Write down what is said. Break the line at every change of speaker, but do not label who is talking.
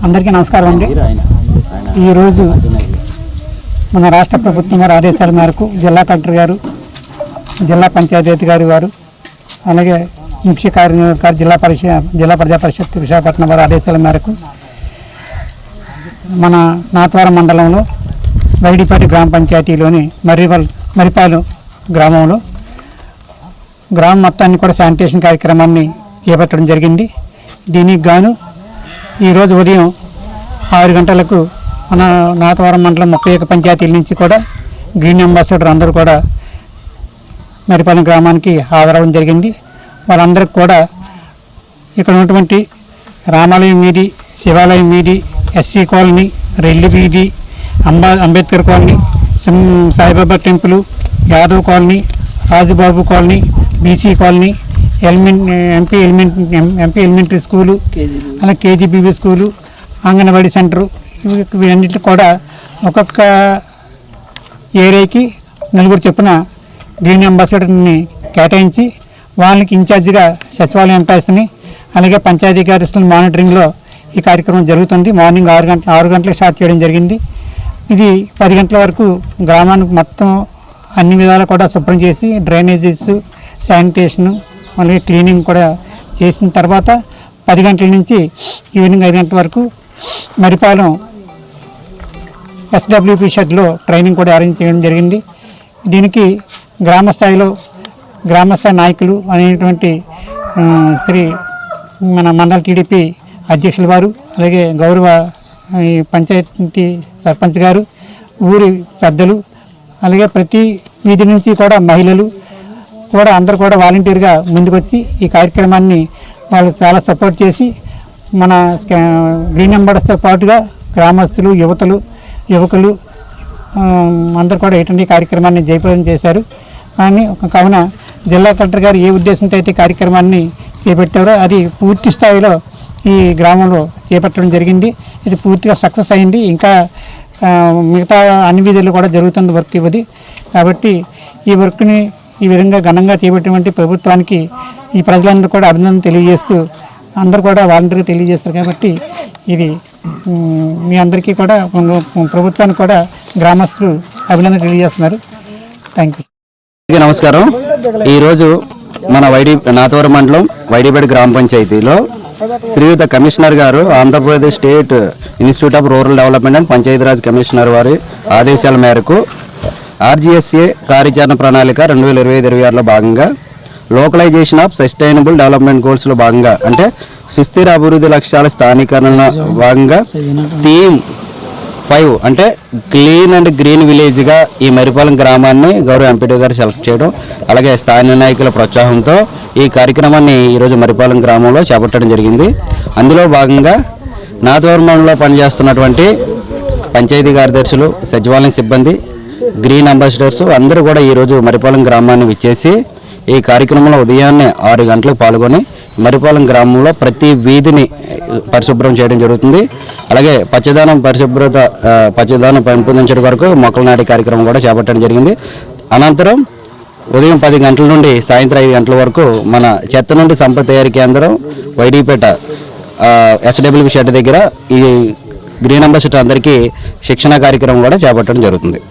అందరికీ నమస్కారం అండి. ఈరోజు మన రాష్ట్ర ప్రభుత్వం వారి ఆదేశాల మేరకు జిల్లా కలెక్టర్ గారు, జిల్లా పంచాయతీ అధికారి వారు, అలాగే ముఖ్య కార్యనిర్వాహక జిల్లా ప్రజా పరిషత్ విశాఖపట్నం వారి ఆదేశాల మేరకు మన నాతవరం మండలంలో వైడిపేట గ్రామ పంచాయతీలోని మరిపాలెం గ్రామంలో గ్రామం మొత్తాన్ని కూడా శానిటేషన్ కార్యక్రమాన్ని చేపట్టడం జరిగింది. దీనికి గాను ఈరోజు ఉదయం 6 గంటలకు మన నాతవరం మండలం 31 పంచాయతీల నుంచి కూడా గ్రీన్ అంబాసిడర్ అందరూ కూడా మరిపాలెం గ్రామానికి హాజరవడం జరిగింది. వాళ్ళందరికీ కూడా ఇక్కడ ఉన్నటువంటి రామాలయం వీధి, శివాలయం వీధి, ఎస్సీ కాలనీ, రెల్లి వీధి, Ambedkar colony, Saibaba temple, Yadav colony, Rajubabu colony, BC colony, MP elementary school, అలాగే కేజీబీవీ స్కూలు, అంగన్వాడీ సెంటరు, ఇవన్నిటి కూడా ఒక్కొక్క ఏరియాకి 4 చొప్పున గ్రీన్ అంబాసిడర్ని కేటాయించి వాళ్ళకి ఇన్ఛార్జిగా సచివాలయం ఎంప్లాయీస్ని, అలాగే పంచాయతీ కార్యదర్శుల మానిటరింగ్లో ఈ కార్యక్రమం జరుగుతుంది. మార్నింగ్ 6 గంటలకు స్టార్ట్ చేయడం జరిగింది. ఇది 10 గంటల వరకు గ్రామానికి మొత్తం అన్ని విధాలు కూడా శుభ్రం చేసి డ్రైనేజెస్, శానిటేషను, అలాగే క్లీనింగ్ కూడా చేసిన తర్వాత 10 గంటల నుంచి ఈవినింగ్ 5 గంటల వరకు మరిపాలెం SWP షెడ్లో ట్రైనింగ్ కూడా అరేంజ్ చేయడం జరిగింది. దీనికి గ్రామస్థాయి నాయకులు అనేటువంటి శ్రీ మన మండల టీడీపీ అధ్యక్షుల వారు, అలాగే గౌరవ ఈ పంచాయతీ సర్పంచ్ గారు, ఊరి పెద్దలు, అలాగే ప్రతి వీధి నుంచి కూడా మహిళలు కూడా అందరూ కూడా వాలంటీర్గా ముందుకొచ్చి ఈ కార్యక్రమాన్ని వాళ్ళు చాలా సపోర్ట్ చేసి మన గ్రీన్ అంబాసిడర్స్తో పాటుగా గ్రామస్తులు, యువకులు అందరూ కూడా ఇటువంటి కార్యక్రమాన్ని జయప్రదం చేశారు. కావున జిల్లా కలెక్టర్ గారు ఏ ఉద్దేశంతో అయితే కార్యక్రమాన్ని చేపట్టారో అది పూర్తి స్థాయిలో ఈ గ్రామంలో చేపట్టడం జరిగింది. ఇది పూర్తిగా సక్సెస్ అయింది. ఇంకా మిగతా అన్ని విధులు కూడా జరుగుతున్న వర్క్ ఇవ్వది. కాబట్టి ఈ వర్క్ని ఈ విధంగా ఘనంగా చేపట్టినటువంటి ప్రభుత్వానికి ఈ ప్రజలందరూ కూడా అభినందన తెలియజేస్తూ అందరూ కూడా వాలంటీర్గా తెలియజేస్తారు. కాబట్టి ఇది మీ అందరికీ కూడా ప్రభుత్వానికి కూడా గ్రామస్తులు అభినందన తెలియజేస్తున్నారు. Thank you.
నమస్కారం. ఈరోజు మన నాతవరం మండలం వైడిపేట గ్రామ పంచాయతీలో శ్రీయుత కమిషనర్ గారు, Andhra Pradesh state institute of rural development and Panchayati Raj commissioner వారి ఆదేశాల మేరకు RGSA కార్యాచరణ ప్రణాళిక 2025-26లో భాగంగా లోకలైజేషన్ ఆఫ్ సస్టైనబుల్ డెవలప్మెంట్ గోల్స్లో భాగంగా, అంటే సుస్థిర అభివృద్ధి లక్ష్యాల స్థానికరణ భాగంగా థీమ్ 5 అంటే క్లీన్ అండ్ గ్రీన్ విలేజ్గా ఈ మరిపాలెం గ్రామాన్ని గౌరవ ఎంపీటీ గారు సెలెక్ట్ చేయడం, అలాగే స్థానిక నాయకుల ప్రోత్సాహంతో ఈ కార్యక్రమాన్ని ఈరోజు మరిపాలెం గ్రామంలో చేపట్టడం జరిగింది. అందులో భాగంగా నాతవరం మండలంలో పనిచేస్తున్నటువంటి పంచాయతీ కార్యదర్శులు, సచివాలయం సిబ్బంది, గ్రీన్ అంబాసిడర్స్ అందరూ కూడా ఈరోజు మరిపాలెం గ్రామాన్ని విచ్చేసి ఈ కార్యక్రమంలో ఉదయాన్నే 6 గంటలకు పాల్గొని మరిపాలెం గ్రామంలో ప్రతి వీధిని పరిశుభ్రం చేయడం జరుగుతుంది. అలాగే పచ్చదనం పెంపొందించడం వరకు మొక్కలు నాటే కార్యక్రమం కూడా చేపట్టడం జరిగింది. అనంతరం ఉదయం 10 గంటల నుండి సాయంత్రం 5 గంటల వరకు మన చెత్త నుండి సంపద తయారీ కేంద్రం వైడిపేట SWP షెడ్ దగ్గర ఈ గ్రీన్ అంబాసిడర్ అందరికీ శిక్షణ కార్యక్రమం కూడా చేపట్టడం జరుగుతుంది.